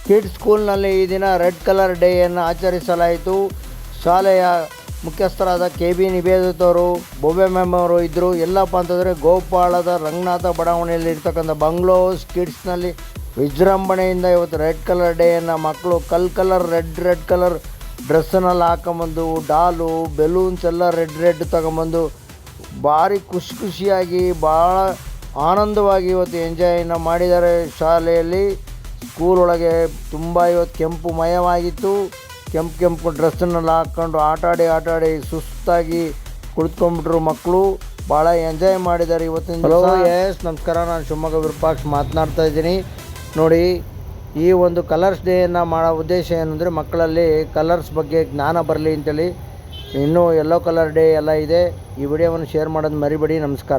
Kids ಸ್ಕೂಲ್ನಲ್ಲಿ ಈ ದಿನ ರೆಡ್ ಕಲರ್ ಡೇಯನ್ನು ಆಚರಿಸಲಾಯಿತು. ಶಾಲೆಯ ಮುಖ್ಯಸ್ಥರಾದ KB ನಿವೇದಿತವರು, ಬೊಬ್ಬೆ ಮ್ಯಾಮ್ ಅವರು ಇದ್ದರು. ಎಲ್ಲಪ್ಪ ಅಂತಂದರೆ ಗೋಪಾಳದ ರಂಗನಾಥ ಬಡಾವಣೆಯಲ್ಲಿ ಇರ್ತಕ್ಕಂಥ ಬಂಗ್ಲೋಸ್ ಕಿಡ್ಸ್ನಲ್ಲಿ ವಿಜೃಂಭಣೆಯಿಂದ ಇವತ್ತು ರೆಡ್ ಕಲರ್ ಡೇಯನ್ನು ಮಕ್ಕಳು ರೆಡ್ ಕಲರ್ ಡ್ರೆಸ್ಸನ್ನೆಲ್ಲ ಹಾಕೊಂಬಂದು, ಡಾಲು ಬೆಲೂನ್ಸ್ ಎಲ್ಲ ರೆಡ್ ತೊಗೊಂಬಂದು ಭಾರಿ ಖುಷಿಯಾಗಿ ಭಾಳ ಆನಂದವಾಗಿ ಇವತ್ತು ಎಂಜಾಯ್ನ ಮಾಡಿದ್ದಾರೆ. ಶಾಲೆಯಲ್ಲಿ ಸ್ಕೂಲ್ ಒಳಗೆ ತುಂಬ ಇವತ್ತು ಕೆಂಪು ಮಯವಾಗಿತ್ತು. ಕೆಂಪು ಡ್ರೆಸ್ಸನ್ನೆಲ್ಲ ಹಾಕ್ಕೊಂಡು ಆಟಾಡಿ ಸುಸ್ತಾಗಿ ಕುಳಿತುಕೊಂಡ್ಬಿಟ್ರು ಮಕ್ಕಳು. ಭಾಳ ಎಂಜಾಯ್ ಮಾಡಿದ್ದಾರೆ ಇವತ್ತಿನ. ಹಲೋ ಎಸ್ ನಮಸ್ಕಾರ, ನಾನು ಶಿವಮೊಗ್ಗ ವಿರೂಪಾಕ್ಷ ಮಾತನಾಡ್ತಾ ಇದ್ದೀನಿ. ನೋಡಿ, ಈ ಒಂದು ಕಲರ್ಸ್ ಡೇಯನ್ನು ಮಾಡೋ ಉದ್ದೇಶ ಏನಂದರೆ ಮಕ್ಕಳಲ್ಲಿ ಕಲರ್ಸ್ ಬಗ್ಗೆ ಜ್ಞಾನ ಬರಲಿ ಅಂತೇಳಿ. ಇನ್ನೂ ಯೆಲ್ಲೋ ಕಲರ್ ಡೇ ಎಲ್ಲ ಇದೆ. ಈ ವಿಡಿಯೋವನ್ನು ಶೇರ್ ಮಾಡೋದು ಮರಿಬೇಡಿ. ನಮಸ್ಕಾರ.